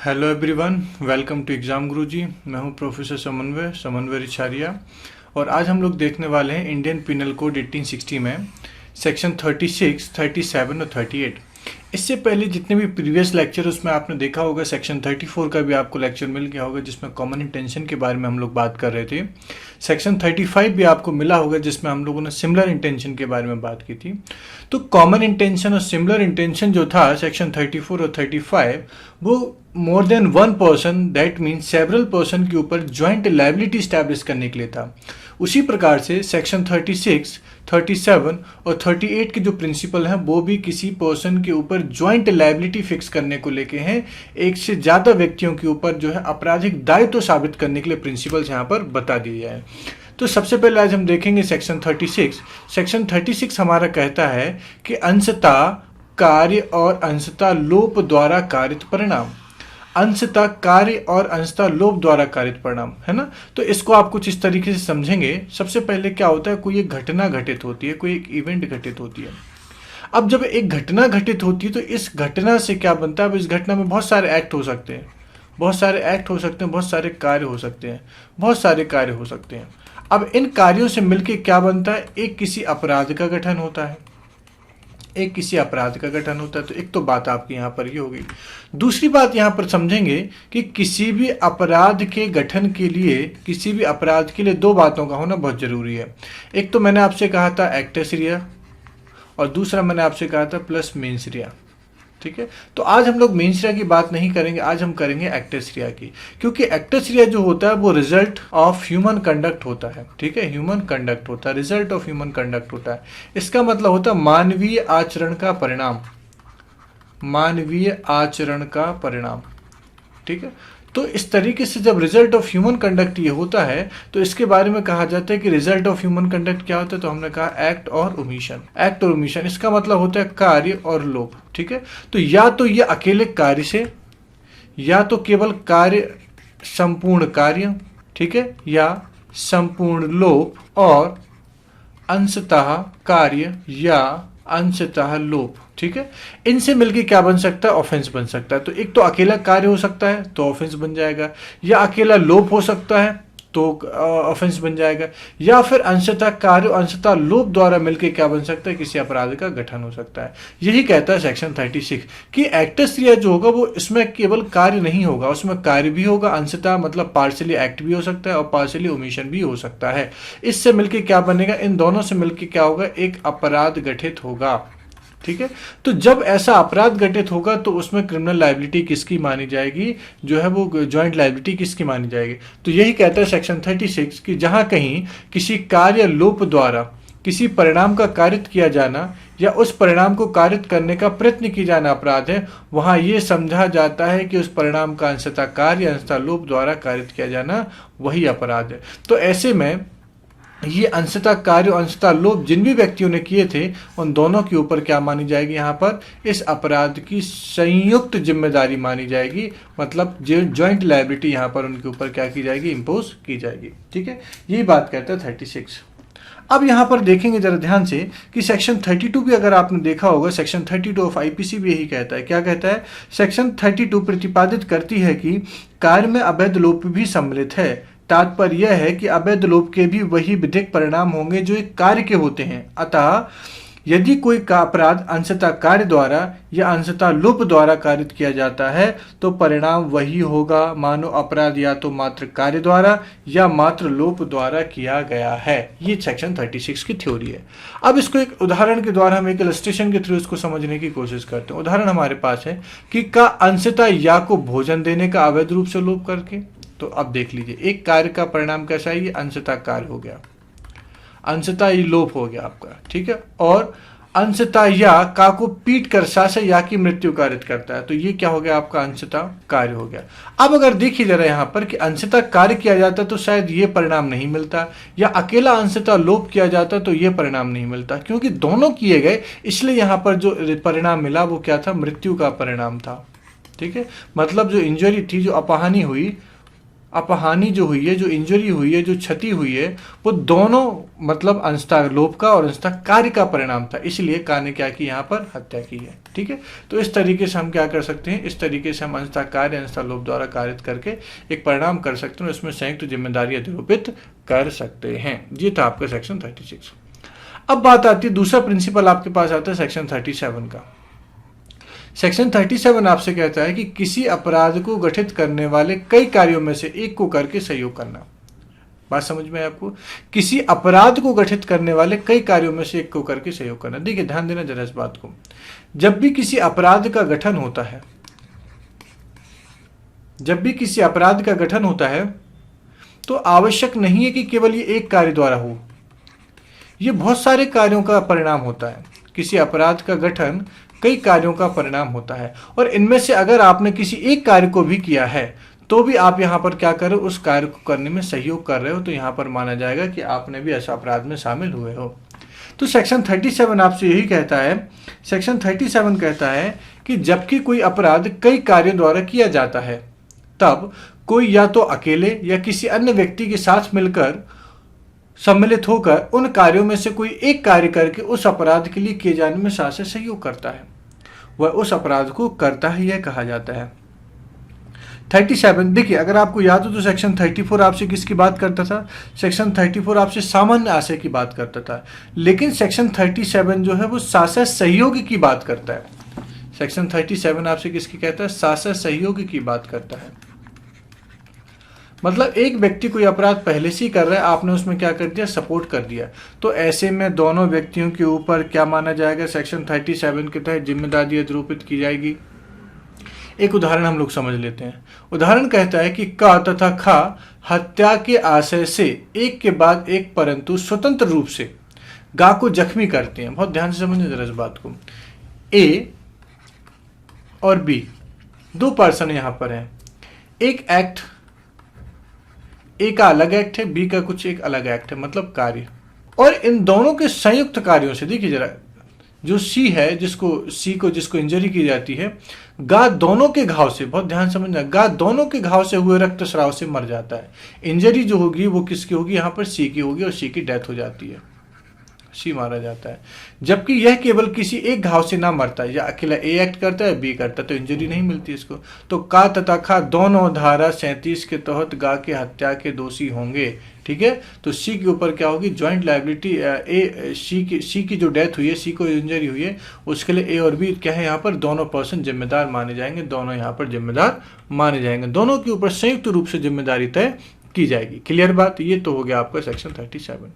Hello everyone, welcome to exam Guruji. मैं हूं professor समन्वय रिछारिया और आज हम लोग देखने वाले हैं इंडियन पिनल कोड 1860 में सेक्शन 36, 37 और 38। इससे पहले जितने भी प्रीवियस लेक्चर उसमें आपने देखा होगा सेक्शन 34 का भी आपको लेक्चर मिल गया होगा जिसमें कॉमन इंटेंशन के बारे में हम लोग बात कर रहे थे। सेक्शन 35 भी आपको मिला होगा जिसमें हम लोगों ने सिमिलर इंटेंशन के बारे में बात की थी। तो कॉमन इंटेंशन और सिमिलर इंटेंशन जो था सेक्शन 34 और 35 वो more than one person that mean several person के ऊपर ज्वाइंट लायबिलिटी स्टैब्लिश करने के लिए था। उसी प्रकार से सेक्शन 36, 37 और 38 के जो प्रिंसिपल हैं वो भी किसी पर्सन के ऊपर ज्वाइंट लायबिलिटी फिक्स करने को लेके हैं। एक से ज़्यादा व्यक्तियों के ऊपर जो है आपराधिक दायित्व साबित करने के लिए प्रिंसिपल्स यहाँ पर बता दिए जाए। तो सबसे पहले आज हम देखेंगे सेक्शन 36। सेक्शन 36 हमारा कहता है कि अंशतः कार्य और अंशतः लोप द्वारा कारित परिणाम, अंशतः कार्य और अंशतः लोप द्वारा कारित परिणाम, है ना। तो इसको आप कुछ इस तरीके से समझेंगे। सबसे पहले क्या होता है, कोई एक घटना घटित होती है, कोई एक इवेंट घटित होती है। अब जब एक घटना घटित होती है तो इस घटना से क्या बनता है, अब इस घटना में बहुत सारे एक्ट हो सकते हैं, बहुत सारे एक्ट हो सकते हैं, बहुत सारे कार्य हो सकते हैं, बहुत सारे कार्य हो सकते हैं। अब इन कार्यों से मिलके क्या बनता है, एक किसी अपराध का गठन होता है, एक किसी अपराध का गठन होता है। तो एक तो बात आपकी यहाँ पर ये होगी। दूसरी बात यहाँ पर समझेंगे कि किसी भी अपराध के गठन के लिए, किसी भी अपराध के लिए दो बातों का होना बहुत जरूरी है। एक तो मैंने आपसे कहा था एक्टस रिया और दूसरा मैंने आपसे कहा था प्लस मेंस रिया। ठीक है, तो आज हम लोग मेंस रिया की बात नहीं करेंगे, आज हम करेंगे एक्टस रिया की, क्योंकि एक्टस रिया जो होता है वो रिजल्ट ऑफ ह्यूमन कंडक्ट होता है। ठीक है, ह्यूमन कंडक्ट होता है, रिजल्ट ऑफ ह्यूमन कंडक्ट होता है। इसका मतलब होता है मानवीय आचरण का परिणाम, मानवीय आचरण का परिणाम। ठीक है, तो इस तरीके से जब रिजल्ट ऑफ ह्यूमन कंडक्ट ये होता है तो इसके बारे में कहा जाता है कि रिजल्ट ऑफ ह्यूमन कंडक्ट क्या होता है। तो हमने कहा एक्ट और ओमिशन, एक्ट और ओमिशन। इसका मतलब होता है कार्य और लोप। ठीक है, तो या तो ये अकेले कार्य से, या तो केवल कार्य संपूर्ण कार्य, ठीक है, या संपूर्ण लोप और अंशतः कार्य या अंशतः लोप। ठीक है, इनसे मिलके क्या बन सकता है, ऑफेंस बन सकता है। तो एक तो अकेला कार्य हो सकता है तो ऑफेंस बन जाएगा, या अकेला लोप हो सकता है तो ऑफेंस बन जाएगा, या फिर अंशतः कार्य और अंशतः लोप द्वारा मिलके क्या बन सकता है, किसी अपराध का गठन हो सकता है। यही कहता है सेक्शन 36 कि एक्टस रिया जो होगा वो इसमें केवल कार्य नहीं होगा, उसमें कार्य भी होगा, अंशतः मतलब पार्शियली एक्ट भी हो सकता है और पार्शियली ओमिशन भी हो सकता है। इससे मिलके क्या बनेगा, इन दोनों से मिलके क्या होगा, एक अपराध गठित होगा। ठीक है, तो जब ऐसा अपराध घटित होगा तो उसमें क्रिमिनल लायबिलिटी किसकी मानी जाएगी, जो है वो जॉइंट लायबिलिटी किसकी मानी जाएगी। तो यही कहता है सेक्शन 36 कि जहां कहीं किसी कार्य लोप द्वारा किसी परिणाम का कारित किया जाना या उस परिणाम को कारित करने का प्रयत्न किया जाना अपराध है, वहां यह समझा जाता है कि उस परिणाम का अंशतः कार्य अंशतः लोप द्वारा कारित किया जाना वही अपराध है। तो ऐसे में ये अंशतः कार्य और अंशतः लोप जिन भी व्यक्तियों ने किए थे उन दोनों के ऊपर क्या मानी जाएगी, यहाँ पर इस अपराध की संयुक्त जिम्मेदारी मानी जाएगी। मतलब जॉइंट लायबिलिटी यहाँ पर उनके ऊपर क्या की जाएगी, इंपोज की जाएगी। ठीक है, यही बात कहता है 36। अब यहाँ पर देखेंगे जरा ध्यान से कि सेक्शन 32 भी अगर आपने देखा होगा, सेक्शन 32 ऑफ आईपीसी भी यही कहता है। क्या कहता है, सेक्शन 32 प्रतिपादित करती है कि कार्य में अवैध लोप भी सम्मिलित है। तात्पर्य यह है कि अवैध लोप के भी वही विधिक परिणाम होंगे जो एक कार्य के होते हैं। अतः यदि कोई का अपराध अंशतः कार्य द्वारा या अंशतः लोप द्वारा कारित किया जाता है तो परिणाम वही होगा, मानो अपराध या तो मात्र कार्य द्वारा या मात्र लोप द्वारा किया गया है। ये सेक्शन 36 की थ्योरी है। अब इसको एक उदाहरण के द्वारा हम एक इलस्ट्रेशन के थ्रू इसको समझने की कोशिश करते हैं। उदाहरण हमारे पास है कि का अंशतः या को भोजन देने का अवैध रूप से लोप करके। तो अब देख लीजिए, एक कार्य का परिणाम कैसा है, ये अंशतः कार्य हो गया, अंशतः ये लोप हो गया आपका। ठीक है, और अंशतः या का को पीट कर सा से या की मृत्यु कारित करता है, तो ये क्या हो गया आपका, अंशतः कार्य हो गया। अब अगर देखिए जरा यहाँ पर कि अंशतः कार्य किया जाता तो शायद ये परिणाम नहीं मिलता, या अकेला अंशतः लोप किया जाता तो ये परिणाम नहीं मिलता। क्योंकि दोनों किए गए इसलिए यहाँ पर जो परिणाम मिला वो क्या था, मृत्यु का परिणाम था। ठीक है, मतलब जो इंजरी थी, जो अपहानि हुई, अपहानि जो हुई है, जो इंजरी हुई है, जो क्षति हुई है, वो दोनों मतलब अंशतः लोभ का और अंशतः कार्य का परिणाम था, इसलिए का ने क्या की, यहाँ पर हत्या की है। ठीक है, तो इस तरीके से हम क्या कर सकते हैं, इस तरीके से हम अंशतः कार्य अंशतः लोभ द्वारा कारित करके एक परिणाम कर सकते हैं, इसमें संयुक्त जिम्मेदारी अधिरोपित कर सकते हैं। ये था आपका सेक्शन 36। अब बात आती है, दूसरा प्रिंसिपल आपके पास आता है सेक्शन 37 का। सेक्शन 37 आपसे कहता है कि किसी अपराध को गठित करने वाले कई कार्यों में से एक को करके सहयोग करना। बात समझ में है आपको? किसी अपराध को गठित करने वाले कई कार्यों में से एक को करके सहयोग करना। देखिए ध्यान देना जरा इस बात को, जब भी किसी अपराध का गठन होता है, जब भी किसी अपराध का गठन होता है तो आवश्यक नहीं है कि केवल ये एक कार्य द्वारा हो, ये बहुत सारे कार्यों का परिणाम होता है। किसी अपराध का गठन कई कार्यों का परिणाम होता है, और इनमें से अगर आपने किसी एक कार्य को भी किया है तो भी आप यहाँ पर क्या कर रहे हो, उस कार्य को करने में सहयोग कर रहे हो, तो यहाँ पर माना जाएगा कि आपने भी ऐसा अपराध में शामिल हुए हो। तो सेक्शन 37 आपसे यही कहता है, सेक्शन 37 कहता है कि जबकि कोई अपराध कई कार्यों द्वारा किया जाता है, तब कोई या तो अकेले या किसी अन्य व्यक्ति के साथ मिलकर सम्मिलित होकर उन कार्यों में से कोई एक कार्य करके उस अपराध के लिए किए जाने में साथ से सहयोग करता है, वह उस अपराध को करता है, यह कहा जाता है। 37 देखिए, अगर आपको याद हो तो सेक्शन 34 आपसे किसकी बात करता था, सेक्शन 34 आपसे सामान्य आशय की बात करता था, लेकिन सेक्शन 37 जो है वो साशय सहयोग की बात करता है। सेक्शन 37 आपसे किसकी कहता है, साशय सहयोग की बात करता है। मतलब एक व्यक्ति कोई अपराध पहले से ही कर रहा है, आपने उसमें क्या कर दिया, सपोर्ट कर दिया, तो ऐसे में दोनों व्यक्तियों के ऊपर क्या माना जाएगा, सेक्शन 37 के तहत जिम्मेदारी अधिरोपित की जाएगी। एक उदाहरण हम लोग समझ लेते हैं। उदाहरण कहता है कि क तथा ख हत्या के आशय से एक के बाद एक परंतु स्वतंत्र रूप से गा को जख्मी करते हैं। बहुत ध्यान से समझिए जरा इस बात को। ए और बी दो पर्सन यहां पर हैं, एक एक्ट, ए का अलग एक्ट है, बी का कुछ एक अलग एक्ट है, मतलब कार्य, और इन दोनों के संयुक्त कार्यों से, देखिए जरा, जो सी है, जिसको इंजरी की जाती है, गा दोनों के घाव से, बहुत ध्यान समझना, गा दोनों के घाव से हुए रक्तस्राव से मर जाता है। इंजरी जो होगी वो किसकी होगी, यहाँ पर सी की होगी, और सी की डेथ हो जाती है, सी मारा जाता है। जबकि यह केवल किसी एक घाव से ना मरता है, या अकेला ए एक्ट करता है, बी करता है, तो इंजरी नहीं मिलती इसको। तो का तथा खा दोनों धारा 37 के तहत गा के हत्या के दोषी होंगे। ठीक है, तो सी के ऊपर क्या होगी, ज्वाइंट लायबिलिटी। ए सी की जो डेथ हुई है, सी को इंजरी हुई है, उसके लिए ए और बी क्या है, यहाँ पर दोनों पर्सन जिम्मेदार माने जाएंगे, दोनों यहाँ पर जिम्मेदार माने जाएंगे, दोनों के ऊपर संयुक्त रूप से जिम्मेदारी तय की जाएगी। क्लियर बात, ये तो हो गया आपका सेक्शन 37।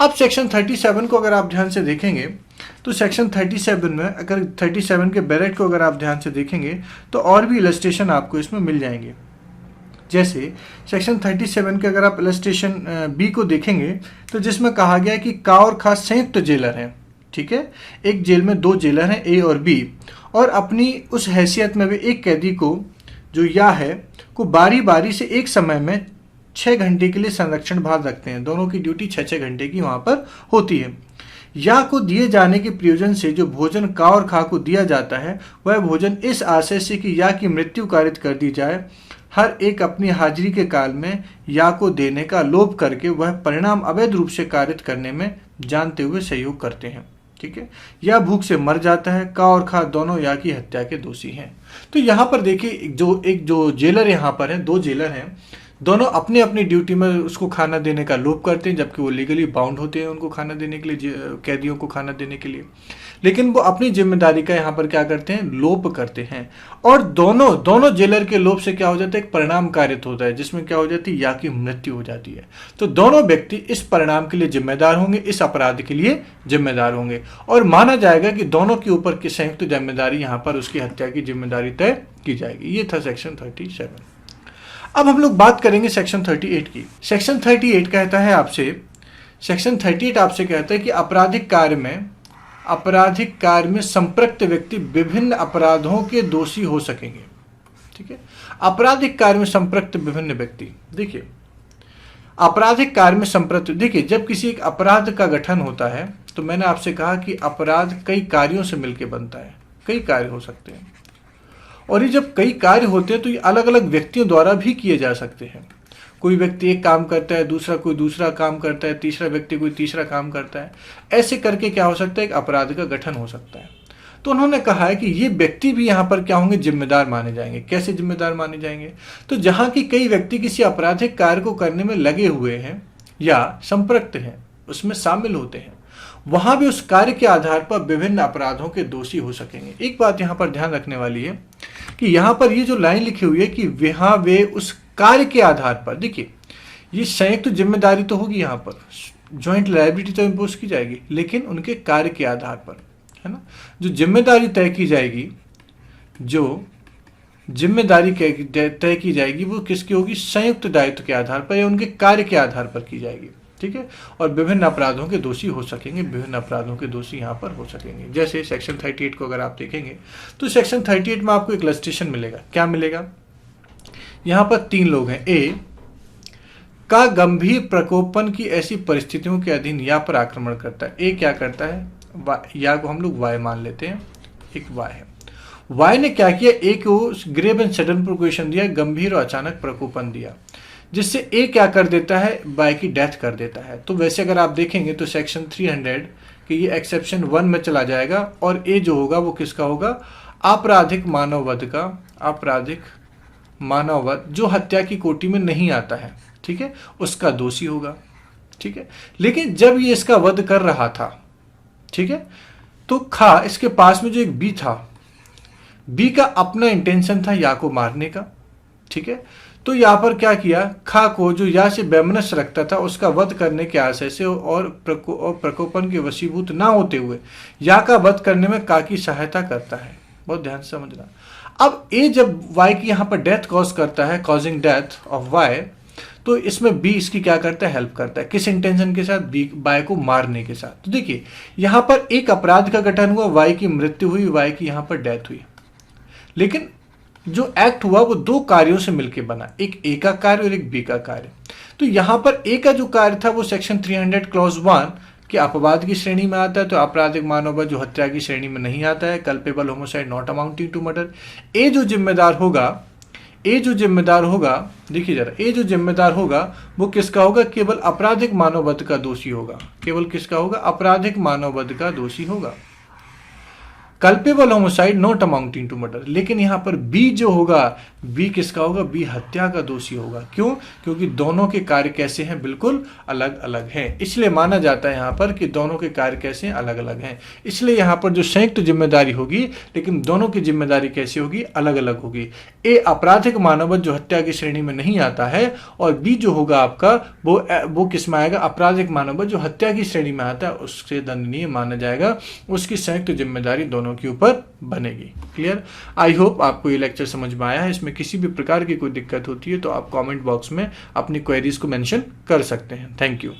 अब सेक्शन 37 को अगर आप ध्यान से देखेंगे तो सेक्शन 37 में, अगर 37 के बैरेट को अगर आप ध्यान से देखेंगे तो और भी इलस्ट्रेशन आपको इसमें मिल जाएंगे। जैसे सेक्शन 37 के अगर आप इलस्ट्रेशन बी को देखेंगे तो जिसमें कहा गया है कि का और खा संयुक्त जेलर हैं। ठीक है, एक जेल में दो जेलर हैं, ए और बी, और अपनी उस हैसियत में वे एक कैदी को जो या है को बारी बारी से एक समय में 6 घंटे के लिए संरक्षण भार रखते हैं। दोनों की ड्यूटी 6-6 घंटे की वहां पर होती है। या को दिए जाने के प्रयोजन से जो भोजन का और खा को दिया जाता है, वह भोजन इस आशय से कि या की मृत्यु कारित कर दी जाए, हर एक अपनी हाजिरी के काल में या को देने का लोभ करके वह परिणाम अवैध रूप से कारित करने में जानते हुए सहयोग करते हैं। ठीक है, या भूख से मर जाता है, का और खा दोनों या की हत्या के दोषी हैं। तो यहाँ पर देखिए, जो जेलर यहाँ पर हैं, दो जेलर हैं, दोनों अपनी अपनी ड्यूटी में उसको खाना देने का लोभ करते हैं, जबकि वो लीगली बाउंड होते हैं उनको खाना देने के लिए, कैदियों को खाना देने के लिए, लेकिन वो अपनी जिम्मेदारी का यहाँ पर क्या करते हैं, लोभ करते हैं। और दोनों जेलर के लोभ से क्या हो जाता है, एक परिणाम कारित होता है, जिसमें क्या हो जाती है, या की मृत्यु हो जाती है। तो दोनों व्यक्ति इस परिणाम के लिए जिम्मेदार होंगे, इस अपराध के लिए जिम्मेदार होंगे, और माना जाएगा कि दोनों के ऊपर की संयुक्त जिम्मेदारी यहाँ पर उसकी हत्या की जिम्मेदारी तय की जाएगी। ये था सेक्शन 37। अब हम लोग बात करेंगे सेक्शन 38 की। सेक्शन 38 कहता है आपसे, सेक्शन 38 आपसे कहता है कि आपराधिक कार्य में संपृक्त व्यक्ति विभिन्न अपराधों के दोषी हो सकेंगे। ठीक है, आपराधिक कार्य में संपृक्त विभिन्न व्यक्ति, देखिए आपराधिक कार्य में संपृक्त, देखिए जब किसी एक अपराध का गठन होता है तो मैंने आपसे कहा कि अपराध कई कार्यों से मिलकर बनता है, कई कार्य हो सकते हैं, और ये जब कई कार्य होते हैं तो ये अलग अलग व्यक्तियों द्वारा भी किए जा सकते हैं। कोई व्यक्ति एक काम करता है, दूसरा कोई दूसरा काम करता है, तीसरा व्यक्ति कोई तीसरा काम करता है। ऐसे करके क्या हो सकता है, एक अपराध का गठन हो सकता है। तो उन्होंने कहा है कि ये व्यक्ति भी यहाँ पर क्या होंगे, जिम्मेदार माने जाएंगे। कैसे जिम्मेदार माने जाएंगे, तो जहाँ की कई व्यक्ति किसी आपराधिक कार्य को करने में लगे हुए हैं या संपृक्त हैं, उसमें शामिल होते हैं, वहां भी उस कार्य के आधार पर विभिन्न अपराधों के दोषी हो सकेंगे। एक बात यहाँ पर ध्यान रखने वाली है कि यहाँ पर ये जो लाइन लिखी हुई है कि वहां वे उस कार्य के आधार पर, देखिए ये संयुक्त जिम्मेदारी तो होगी, यहाँ पर ज्वाइंट लायबिलिटी तो इम्पोज की जाएगी, लेकिन उनके कार्य के आधार पर, है ना। जो जिम्मेदारी तय की जाएगी, जो जिम्मेदारी तय की जाएगी वो किसकी होगी, संयुक्त दायित्व के आधार पर या उनके कार्य के आधार पर की जाएगी, ठीक है। और विभिन्न अपराधों के दोषी हो सकेंगे, विभिन्न अपराधों के दोषी यहाँ पर हो सकेंगे। जैसे सेक्शन 38 को अगर आप देखेंगे तो सेक्शन 38 में आपको एक इलस्ट्रेशन मिलेगा। क्या मिलेगा, यहाँ पर 3 लोग हैं। ए का गंभीर प्रकोपन की ऐसी परिस्थितियों के अधीन या पर आक्रमण करता है। ए क्या करता है, या को हम लोग वाई मान लेते हैं, एक वाई है। वाई ने क्या किया, ए को ग्रेव एंड सडन प्रोवोकेशन दिया, गंभीर और अचानक प्रकोपन दिया, जिससे ए क्या कर देता है, वाई की डेथ कर देता है। तो वैसे अगर आप देखेंगे तो सेक्शन 300 कि ये एक्सेप्शन 1 में चला जाएगा और ए जो होगा वो किसका होगा, आपराधिक मानववध का, आपराधिक मानववध जो हत्या की कोटि में नहीं आता है, ठीक है, उसका दोषी होगा, ठीक है। लेकिन जब ये इसका वध कर रहा था, ठीक है, तो खा इसके पास में जो एक बी था, बी का अपना इंटेंशन था या को मारने का, ठीक है। तो यहाँ पर क्या किया, खा को जो या से वैमनस्य रखता था उसका वध करने के आशय से और प्रकोपन के वशीभूत ना होते हुए या का वध करने में का की सहायता करता है। बहुत ध्यान से समझना। अब ए जब वाई की यहाँ पर डेथ कॉज करता है, कॉजिंग डेथ ऑफ वाई, तो इसमें बी इसकी क्या करता है, हेल्प करता है। किस इंटेंशन के साथ, बी वाई को मारने के साथ। तो देखिए यहाँ पर एक अपराध का गठन हुआ, वाई की मृत्यु हुई, वाई की यहाँ पर डेथ हुई, लेकिन जो एक्ट हुआ वो 2 कार्यों से मिलकर बना, एक ए का कार्य और एक बी का कार्य। तो यहाँ पर ए का जो कार्य था वो सेक्शन 300 क्लॉज 1 के अपवाद की श्रेणी में आता है, तो आपराधिक मानववध जो हत्या की श्रेणी में नहीं आता है, culpable homicide not amounting to murder. ए जो जिम्मेदार होगा, देखिए जरा, ए जो जिम्मेदार होगा वो किसका होगा, केवल आपराधिक मानववध का दोषी होगा। केवल किसका होगा, आपराधिक मानववध का दोषी होगा, culpable homicide not amounting to murder. लेकिन यहाँ पर बी जो होगा, बी किसका होगा, बी हत्या का दोषी होगा। क्यों, क्योंकि दोनों के कार्य कैसे हैं, बिल्कुल अलग अलग हैं। इसलिए माना जाता है यहाँ पर कि दोनों के कार्य कैसे हैं, अलग अलग हैं। इसलिए यहाँ पर जो संयुक्त जिम्मेदारी होगी, लेकिन दोनों की जिम्मेदारी कैसी होगी, अलग अलग होगी। ए आपराधिक मानववध जो हत्या की श्रेणी में नहीं आता है, और बी जो होगा आपका वो किस में आएगा, आपराधिक मानववध जो हत्या की श्रेणी में आता है, उससे दंडनीय माना जाएगा। उसकी संयुक्त जिम्मेदारी दोनों के ऊपर बनेगी। क्लियर। आई होप आपको ये लेक्चर समझ में आया है। इसमें किसी भी प्रकार की कोई दिक्कत होती है तो आप कमेंट बॉक्स में अपनी क्वेरीज को मेंशन कर सकते हैं। Thank you.